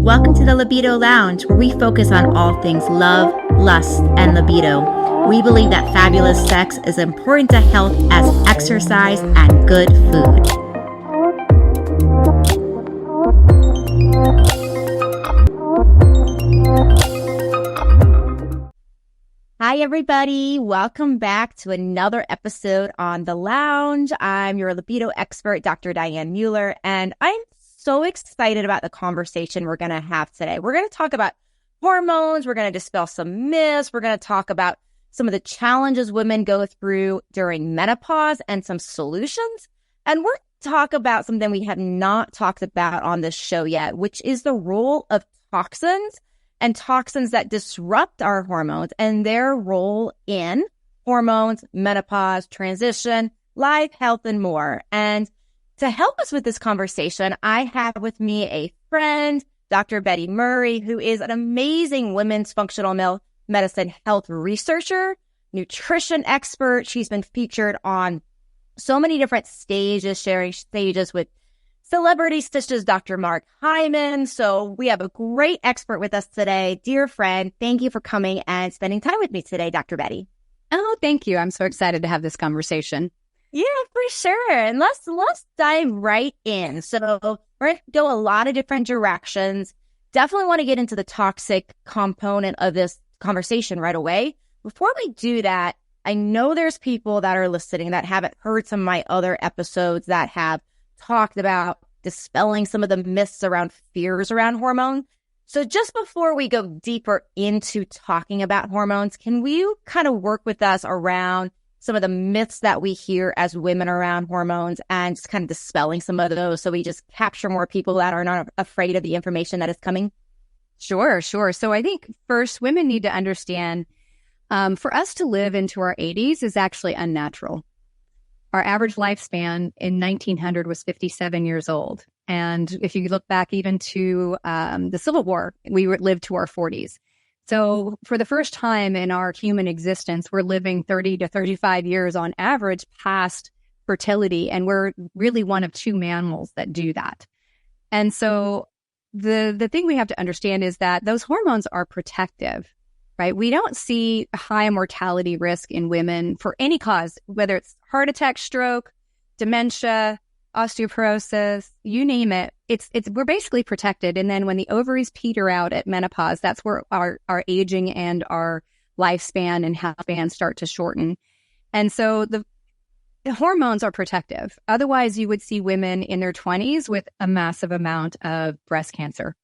Welcome to the Libido Lounge, where we focus on all things love, lust, and libido. We believe that fabulous sex is important to health as exercise and good food. Hi, everybody. Welcome back to another episode on The Lounge. I'm your libido expert, Dr. Diane Mueller, and I'm so excited about the conversation we're going to have today. We're going to talk about hormones. We're going to dispel some myths. We're going to talk about some of the challenges women go through during menopause and some solutions. And we're going to talk about something we have not talked about on this show yet, which is the role of toxins and toxins that disrupt our hormones and their role in hormones, menopause, transition, life, health, and more. And to help us with this conversation, I have with me a friend, Dr. Betty Murray, who is an amazing women's functional medicine health researcher, nutrition expert. She's been featured on so many different stages, sharing stages with celebrities such as Dr. Mark Hyman. So we have a great expert with us today. Dear friend, thank you for coming and spending time with me today, Dr. Betty. Oh, thank you. I'm so excited to have this conversation. Yeah, for sure. And let's dive right in. So we're going to go a lot of different directions. Definitely want to get into the toxic component of this conversation right away. Before we do that, I know there's people that are listening that haven't heard some of my other episodes that have talked about dispelling some of the myths around fears around hormones. So just before we go deeper into talking about hormones, can you kind of work with us around some of the myths that we hear as women around hormones and just kind of dispelling some of those so we just capture more people that are not afraid of the information that is coming? Sure. So I think first, women need to understand for us to live into our 80s is actually unnatural. Our average lifespan in 1900 was 57 years old. And if you look back even to the Civil War, we lived to our 40s. So for the first time in our human existence, we're living 30 to 35 years on average past fertility. And we're really one of two mammals that do that. And so the thing we have to understand is that those hormones are protective, right? We don't see high mortality risk in women for any cause, whether it's heart attack, stroke, dementia, osteoporosis, you name it. We're basically protected. And then when the ovaries peter out at menopause, that's where our aging and our lifespan and health span start to shorten. And so the hormones are protective. Otherwise, you would see women in their 20s with a massive amount of breast cancer,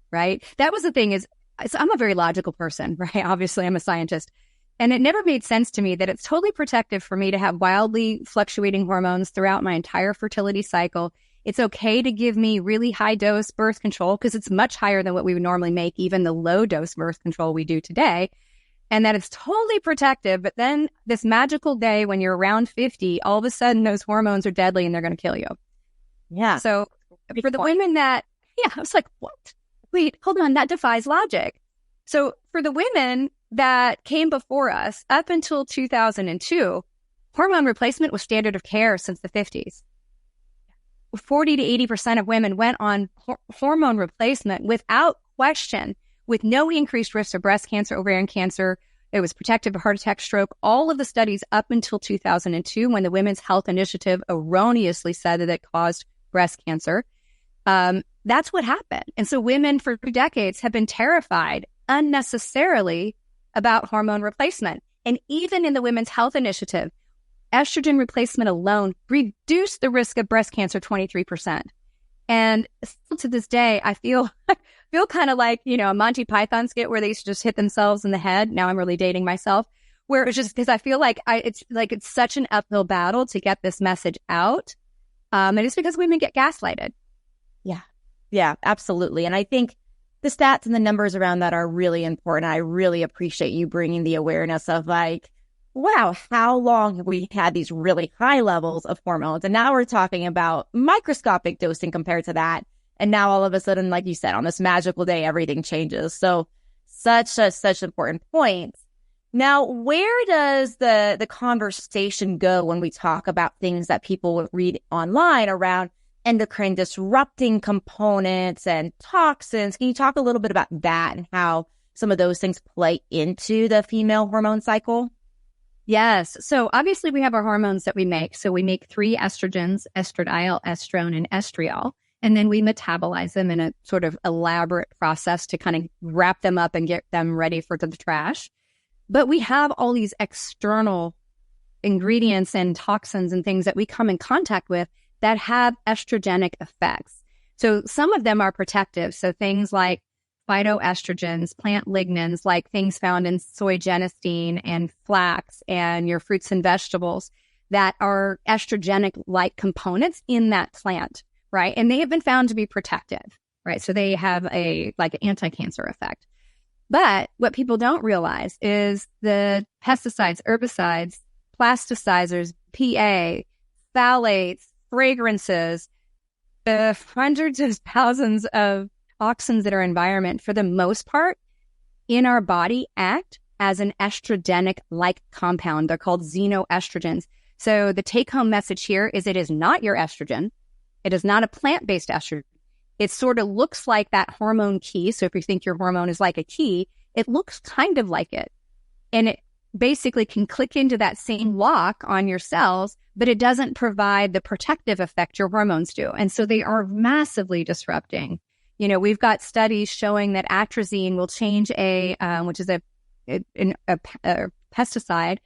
right? That was the thing is, so I'm a very logical person, right? Obviously, I'm a scientist. And it never made sense to me that it's totally protective for me to have wildly fluctuating hormones throughout my entire fertility cycle. It's okay to give me really high dose birth control because it's much higher than what we would normally make, even the low dose birth control we do today. And that it's totally protective. But then this magical day when you're around 50, all of a sudden those hormones are deadly and they're going to kill you. Yeah. So for the women that, I was like, what? Wait, hold on. That defies logic. So for the women that came before us up until 2002, hormone replacement was standard of care since the 50s. 40 to 80% of women went on hormone replacement without question, with no increased risk of breast cancer, ovarian cancer. It was protective of heart attack, stroke. All of the studies up until 2002, when the Women's Health Initiative erroneously said that it caused breast cancer. That's what happened. And so women for 2 decades have been terrified unnecessarily about hormone replacement. And even in the Women's Health Initiative, estrogen replacement alone reduced the risk of breast cancer 23%. And still to this day, I feel kind of like, a Monty Python skit where they used to just hit themselves in the head. Now I'm really dating myself, where it's just because I feel like it's such an uphill battle to get this message out. And it's because women get gaslighted. Yeah, absolutely. And I think the stats and the numbers around that are really important. I really appreciate you bringing the awareness of like, wow, how long have we had these really high levels of hormones? And now we're talking about microscopic dosing compared to that. And now all of a sudden, like you said, on this magical day, everything changes. So such important points. Now, where does the conversation go when we talk about things that people would read online around endocrine disrupting components and toxins. Can you talk a little bit about that and how some of those things play into the female hormone cycle? Yes. So obviously we have our hormones that we make. So we make 3 estrogens, estradiol, estrone, and estriol. And then we metabolize them in a sort of elaborate process to kind of wrap them up and get them ready for the trash. But we have all these external ingredients and toxins and things that we come in contact with that have estrogenic effects. So some of them are protective. So things like phytoestrogens, plant lignans, like things found in soy genistein and flax and your fruits and vegetables that are estrogenic-like components in that plant, right? And they have been found to be protective, right? So they have an anti-cancer effect. But what people don't realize is the pesticides, herbicides, plasticizers, PA, phthalates, fragrances, the hundreds of thousands of toxins that are environment, for the most part, in our body act as an estrogenic-like compound. They're called xenoestrogens. So the take-home message here is it is not your estrogen. It is not a plant-based estrogen. It sort of looks like that hormone key. So if you think your hormone is like a key, it looks kind of like it. And it basically can click into that same lock on your cells, but it doesn't provide the protective effect your hormones do. And so they are massively disrupting. You know, we've got studies showing that atrazine will change which is a pesticide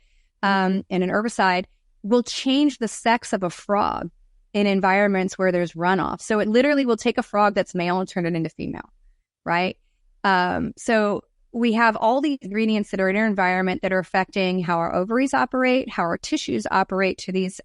and an herbicide, will change the sex of a frog in environments where there's runoff. So it literally will take a frog that's male and turn it into female, right? So we have all these ingredients that are in our environment that are affecting how our ovaries operate, how our tissues operate to these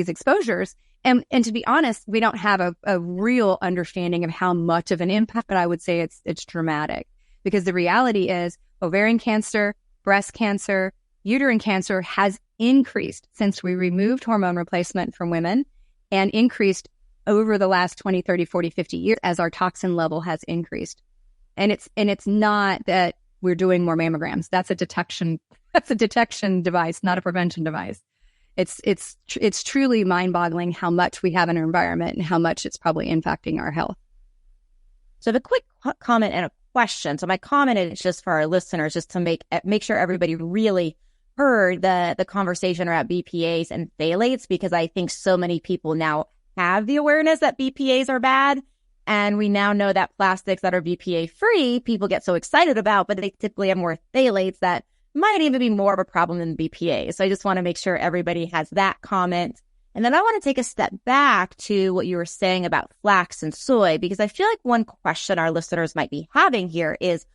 exposures. And to be honest, we don't have a real understanding of how much of an impact, but I would say it's dramatic, because the reality is ovarian cancer, breast cancer, uterine cancer has increased since we removed hormone replacement from women, and increased over the last 20, 30, 40, 50 years as our toxin level has increased. And it's not that we're doing more mammograms. That's a detection device, not a prevention device. It's truly mind-boggling how much we have in our environment and how much it's probably impacting our health. So the quick comment and a question. So my comment is just for our listeners, just to make sure everybody really heard the conversation around BPAs and phthalates, because I think so many people now have the awareness that BPAs are bad. And we now know that plastics that are BPA-free, people get so excited about, but they typically have more phthalates that might even be more of a problem than BPA. So I just want to make sure everybody has that comment. And then I want to take a step back to what you were saying about flax and soy, because I feel like one question our listeners might be having here is,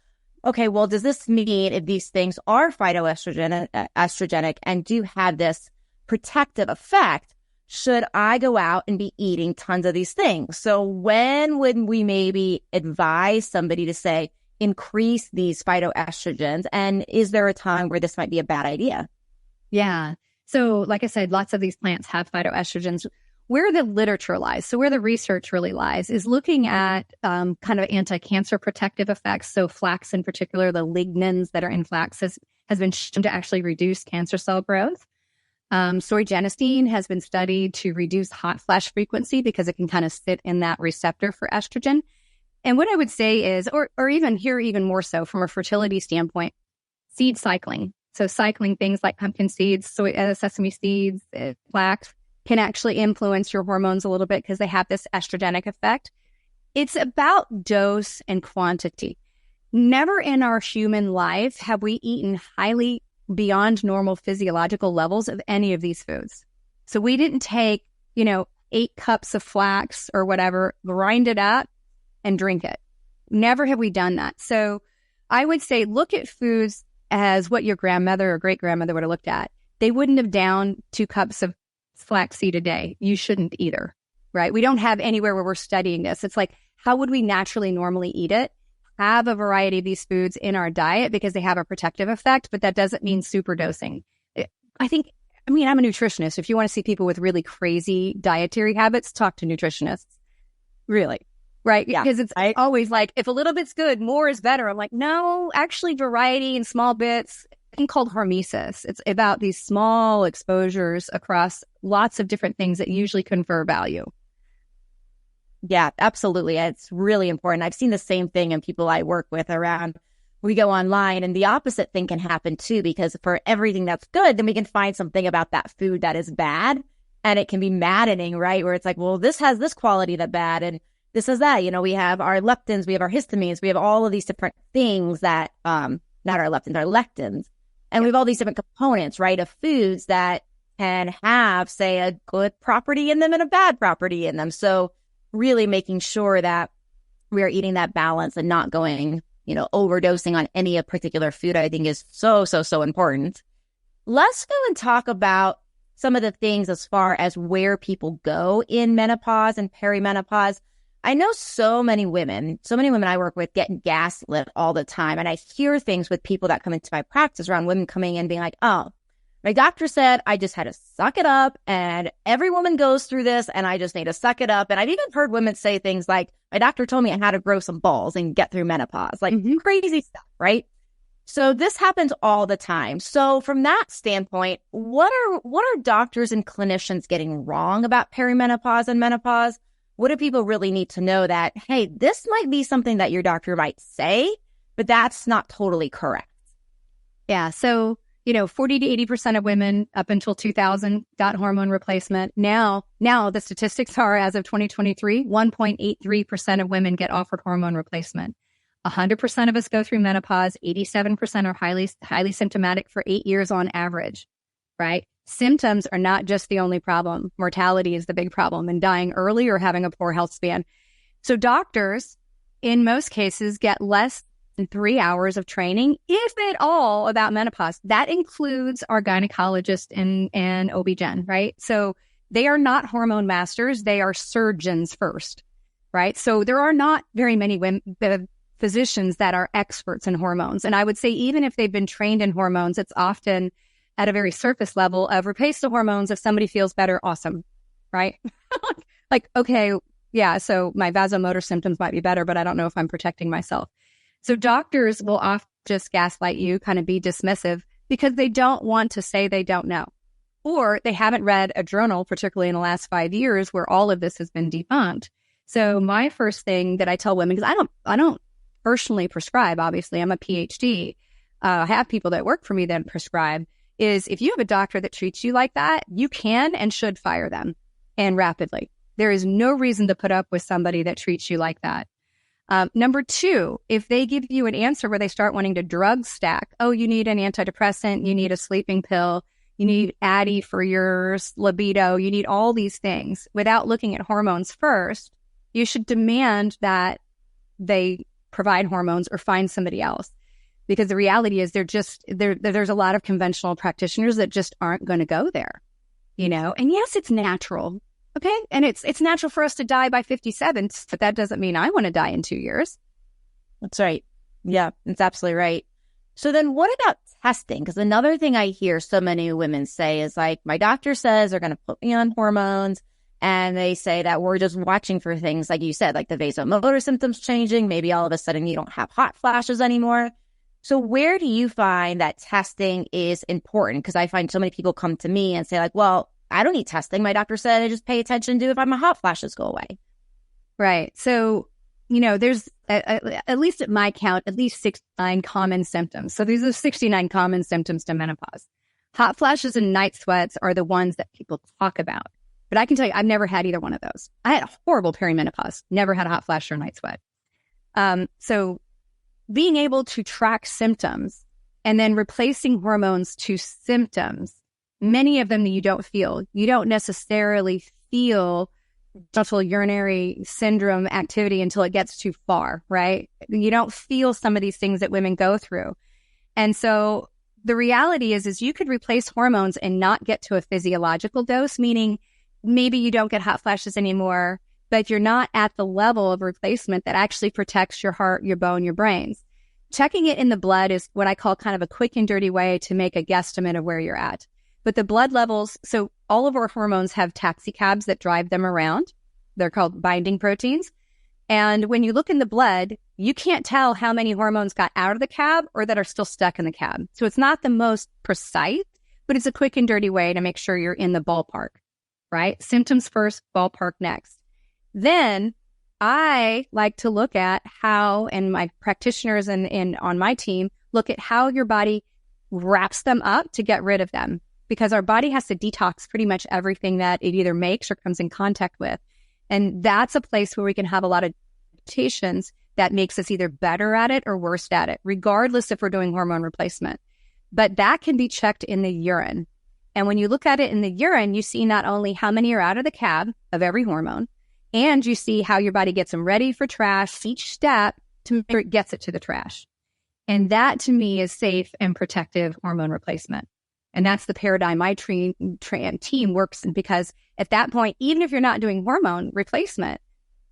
okay, well, does this mean if these things are phytoestrogenic and do have this protective effect, should I go out and be eating tons of these things? So when would we maybe advise somebody to say, increase these phytoestrogens? And is there a time where this might be a bad idea? Yeah. So like I said, lots of these plants have phytoestrogens. Where the literature lies, so where the research really lies, is looking at kind of anti-cancer protective effects. So flax in particular, the lignans that are in flax has been shown to actually reduce cancer cell growth. Soy genistein has been studied to reduce hot flash frequency because it can kind of sit in that receptor for estrogen. And what I would say is, or even here, even more so from a fertility standpoint, seed cycling. So cycling things like pumpkin seeds, sesame seeds, flax can actually influence your hormones a little bit because they have this estrogenic effect. It's about dose and quantity. Never in our human life have we eaten highly beyond normal physiological levels of any of these foods. So we didn't take, 8 cups of flax or whatever, grind it up and drink it. Never have we done that. So I would say look at foods as what your grandmother or great-grandmother would have looked at. They wouldn't have downed 2 cups of flaxseed a day. You shouldn't either, right? We don't have anywhere where we're studying this. It's like, how would we naturally normally eat it? Have a variety of these foods in our diet because they have a protective effect, but that doesn't mean super dosing. I'm a nutritionist. If you want to see people with really crazy dietary habits, talk to nutritionists. Really. Right? Yeah. Because it's always like, if a little bit's good, more is better. I'm like, no, actually variety and small bits, a thing called hormesis. It's about these small exposures across lots of different things that usually confer value. Yeah, absolutely. It's really important. I've seen the same thing in people I work with around. We go online and the opposite thing can happen too, because for everything that's good, then we can find something about that food that is bad. And it can be maddening, right? Where it's like, well, this has this quality that bad and this is that. You know, we have our leptins, we have our histamines, we have all of these different things that, not our leptins, our lectins. And we have all these different components, right, of foods that can have, say, a good property in them and a bad property in them. So really making sure that we are eating that balance and not going, overdosing on any particular food, I think is so, so, so important. Let's go and talk about some of the things as far as where people go in menopause and perimenopause. I know so many women I work with get gaslit all the time. And I hear things with people that come into my practice around women coming in being like, oh, my doctor said I just had to suck it up and every woman goes through this and I just need to suck it up. And I've even heard women say things like, my doctor told me I had to grow some balls and get through menopause, like crazy stuff, right? So this happens all the time. So from that standpoint, what are doctors and clinicians getting wrong about perimenopause and menopause? What do people really need to know that, hey, this might be something that your doctor might say, but that's not totally correct? Yeah. So 40 to 80% of women up until 2000 got hormone replacement. Now the statistics are, as of 2023, 1.83% of women get offered hormone replacement. 100% of us go through menopause. 87% are highly symptomatic for 8 years on average, right? Symptoms are not just the only problem. Mortality is the big problem, and dying early or having a poor health span. So doctors, in most cases, get less than 3 hours of training, if at all, about menopause. That includes our gynecologist and OB-GYN, right? So they are not hormone masters. They are surgeons first, right? So there are not very many women, physicians that are experts in hormones. And I would say even if they've been trained in hormones, it's often at a very surface level of replace the hormones. If somebody feels better, awesome, right? Like, okay, yeah, so my vasomotor symptoms might be better, but I don't know if I'm protecting myself. So doctors will often just gaslight you, kind of be dismissive, because they don't want to say they don't know. Or they haven't read a journal, particularly in the last 5 years, where all of this has been debunked. So my first thing that I tell women, because I don't personally prescribe, obviously, I'm a PhD, I have people that work for me that prescribe, is if you have a doctor that treats you like that, you can and should fire them, and rapidly. There is no reason to put up with somebody that treats you like that. Number two, if they give you an answer where they start wanting to drug stack, oh, you need an antidepressant, you need a sleeping pill, you need Addy for your libido, you need all these things, without looking at hormones first, you should demand that they provide hormones or find somebody else. Because the reality is there's a lot of conventional practitioners that just aren't going to go there, And yes, it's natural. Okay. And it's natural for us to die by 57, but that doesn't mean I want to die in 2 years. That's right. Yeah, that's absolutely right. So then what about testing? Because another thing I hear so many women say is like, my doctor says they're going to put me on hormones. And they say that we're just watching for things, like you said, like the vasomotor symptoms changing. Maybe all of a sudden you don't have hot flashes anymore. So where do you find that testing is important? Because I find so many people come to me and say like, well, I don't need testing. My doctor said I just pay attention to if my hot flashes go away. Right. So, there's, at least at my count, at least 69 common symptoms. So these are 69 common symptoms to menopause. Hot flashes and night sweats are the ones that people talk about. But I can tell you, I've never had either one of those. I had a horrible perimenopause, never had a hot flash or night sweat. So being able to track symptoms and then replacing hormones to symptoms, many of them that you don't feel. You don't necessarily feel genital urinary syndrome activity until it gets too far, right? You don't feel some of these things that women go through. And so the reality is you could replace hormones and not get to a physiological dose, meaning maybe you don't get hot flashes anymore, but you're not at the level of replacement that actually protects your heart, your bone, your brains. Checking it in the blood is what I call kind of a quick and dirty way to make a guesstimate of where you're at. But the blood levels, so all of our hormones have taxicabs that drive them around. They're called binding proteins. And when you look in the blood, you can't tell how many hormones got out of the cab or that are still stuck in the cab. So it's not the most precise, but it's a quick and dirty way to make sure you're in the ballpark, right? Symptoms first, ballpark next. Then I like to look at how, and my practitioners and on my team look at how your body wraps them up to get rid of them, because our body has to detox pretty much everything that it either makes or comes in contact with. And that's a place where we can have a lot of mutations that makes us either better at it or worse at it, regardless if we're doing hormone replacement. But that can be checked in the urine. And when you look at it in the urine, you see not only how many are out of the cab of every hormone, and you see how your body gets them ready for trash each step to make sure it gets it to the trash. And that, to me, is safe and protective hormone replacement. And that's the paradigm my team works in, because at that point, even if you're not doing hormone replacement,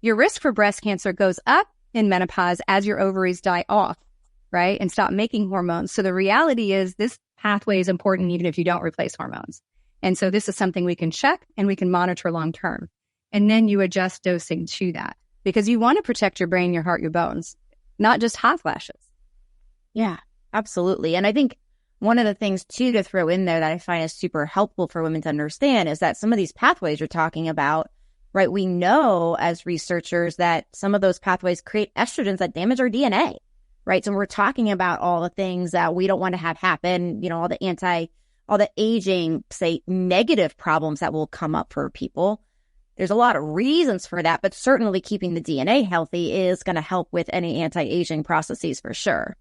your risk for breast cancer goes up in menopause as your ovaries die off, right? And stop making hormones. So the reality is this pathway is important even if you don't replace hormones. And so this is something we can check and we can monitor long term. And then you adjust dosing to that, because you want to protect your brain, your heart, your bones, not just hot flashes. Yeah, absolutely. And I think one of the things too to throw in there that I find is super helpful for women to understand is that some of these pathways you're talking about, right? We know as researchers that some of those pathways create estrogens that damage our DNA, right? So we're talking about all the things that we don't want to have happen, all the aging, say, negative problems that will come up for people. There's a lot of reasons for that, but certainly keeping the DNA healthy is going to help with any anti-aging processes for sure.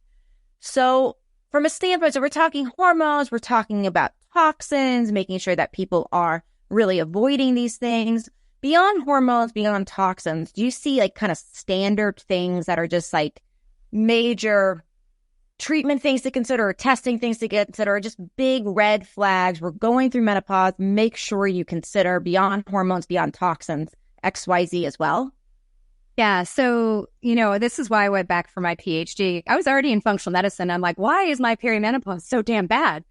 So from a standpoint, so we're talking hormones, we're talking about toxins, making sure that people are really avoiding these things. Beyond hormones, beyond toxins, do you see like kind of standard things that are just like major treatment things to consider, or testing things to consider, or just big red flags? We're going through menopause. Make sure you consider beyond hormones, beyond toxins, XYZ as well. Yeah. So, this is why I went back for my PhD. I was already in functional medicine. I'm like, why is my perimenopause so damn bad?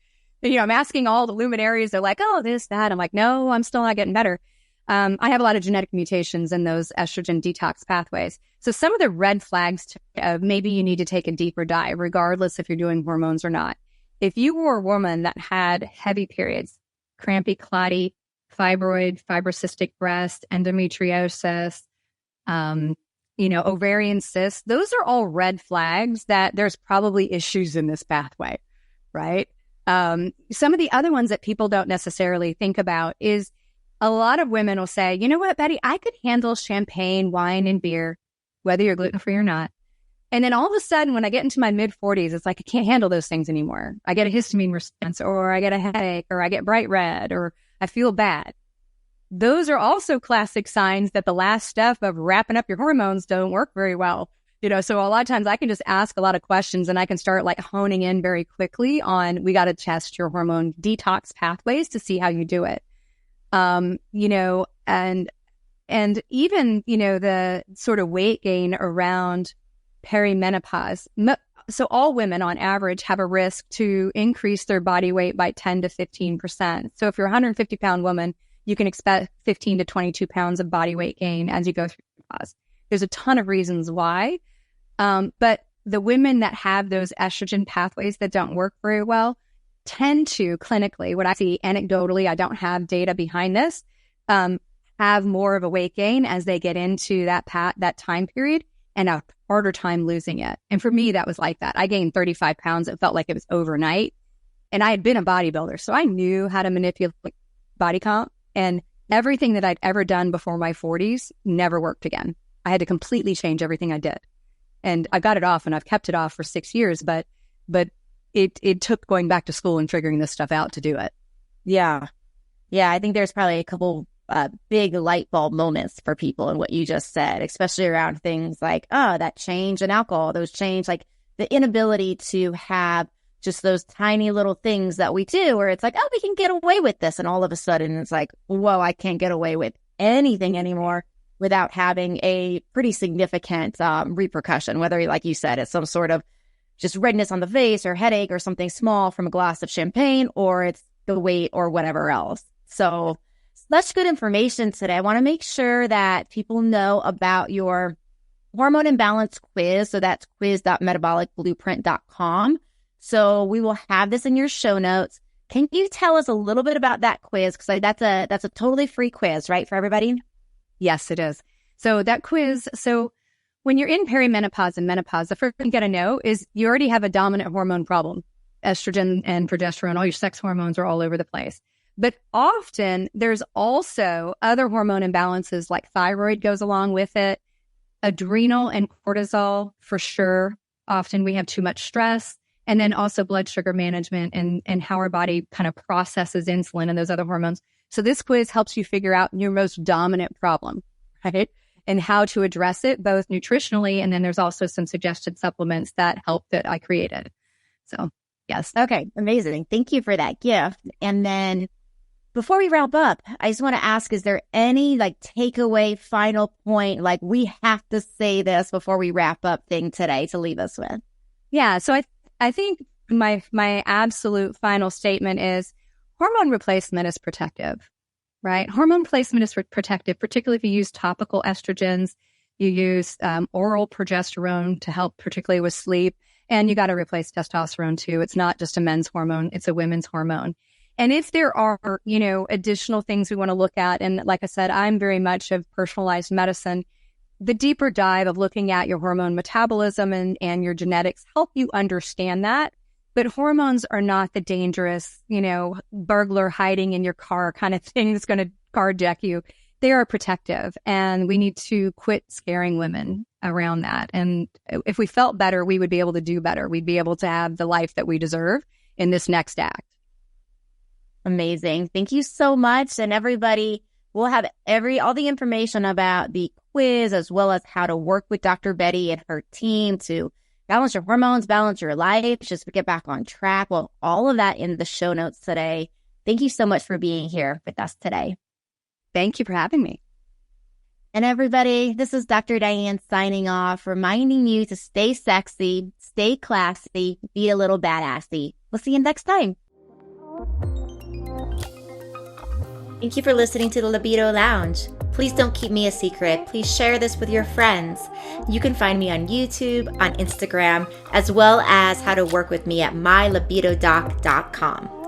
And, I'm asking all the luminaries. They're like, oh, this, that. I'm like, no, I'm still not getting better. I have a lot of genetic mutations in those estrogen detox pathways. So some of the red flags maybe you need to take a deeper dive, regardless if you're doing hormones or not. If you were a woman that had heavy periods, crampy, clotty, fibroid, fibrocystic breast, endometriosis, ovarian cysts, those are all red flags that there's probably issues in this pathway, right? Some of the other ones that people don't necessarily think about is a lot of women will say, you know what, Betty, I could handle champagne, wine, and beer, whether you're gluten-free or not. And then all of a sudden, when I get into my mid-40s, it's like I can't handle those things anymore. I get a histamine response, or I get a headache, or I get bright red, or I feel bad. Those are also classic signs that the last step of wrapping up your hormones don't work very well. So a lot of times I can just ask a lot of questions and I can start like honing in very quickly on, we got to test your hormone detox pathways to see how you do it. And even, the sort of weight gain around perimenopause. So all women on average have a risk to increase their body weight by 10 to 15%. So if you're a 150-pound woman, you can expect 15 to 22 pounds of body weight gain as you go through menopause. There's a ton of reasons why. But the women that have those estrogen pathways that don't work very well tend to clinically, what I see anecdotally, I don't have data behind this, have more of a weight gain as they get into that time period and a harder time losing it. And for me, that was like that. I gained 35 pounds. It felt like it was overnight. And I had been a bodybuilder, so I knew how to manipulate body comp. And everything that I'd ever done before my 40s never worked again. I had to completely change everything I did. And I got it off, and I've kept it off for 6 years, but it took going back to school and figuring this stuff out to do it. Yeah. I think there's probably a couple big light bulb moments for people in what you just said, especially around things like, that change in alcohol, those change, like the inability to have just those tiny little things that we do where it's like, we can get away with this. And all of a sudden it's like, whoa, I can't get away with anything anymore without having a pretty significant repercussion, whether, like you said, it's some sort of just redness on the face or headache or something small from a glass of champagne, or it's the weight or whatever else. So such good information today. I want to make sure that people know about your hormone imbalance quiz. So that's quiz.metabolicblueprint.com. So we will have this in your show notes. Can you tell us a little bit about that quiz? Because that's a totally free quiz, right, for everybody? Yes, it is. So that quiz, so when you're in perimenopause and menopause, the first thing you got to know is you already have a dominant hormone problem. Estrogen and progesterone, all your sex hormones are all over the place. But often there's also other hormone imbalances like thyroid goes along with it, adrenal and cortisol for sure. Often we have too much stress, and then also blood sugar management and how our body kind of processes insulin and those other hormones. So this quiz helps you figure out your most dominant problem, right? And how to address it both nutritionally. And then there's also some suggested supplements that help that I created. So yes. Okay. Amazing. Thank you for that gift. And then before we wrap up, I just want to ask, is there any like takeaway final point, like we have to say this before we wrap up thing today to leave us with? Yeah. So I think my absolute final statement is hormone replacement is protective, right? Hormone replacement is protective, particularly if you use topical estrogens, you use oral progesterone to help particularly with sleep, and you got to replace testosterone too. It's not just a men's hormone, it's a women's hormone. And if there are, additional things we want to look at, and like I said, I'm very much of personalized medicine, the deeper dive of looking at your hormone metabolism and your genetics help you understand that. But hormones are not the dangerous, burglar hiding in your car kind of thing that's going to carjack you. They are protective, and we need to quit scaring women around that. And if we felt better, we would be able to do better. We'd be able to have the life that we deserve in this next act. Amazing. Thank you so much. And everybody, we'll have all the information about the quiz as well as how to work with Dr. Betty and her team to balance your hormones, balance your life, just get back on track. Well, all of that in the show notes today. Thank you so much for being here with us today. Thank you for having me. And everybody, this is Dr. Diane signing off, reminding you to stay sexy, stay classy, be a little badassy. We'll see you next time. Thank you for listening to the Libido Lounge. Please don't keep me a secret. Please share this with your friends. You can find me on YouTube, on Instagram, as well as how to work with me at mylibidodoc.com.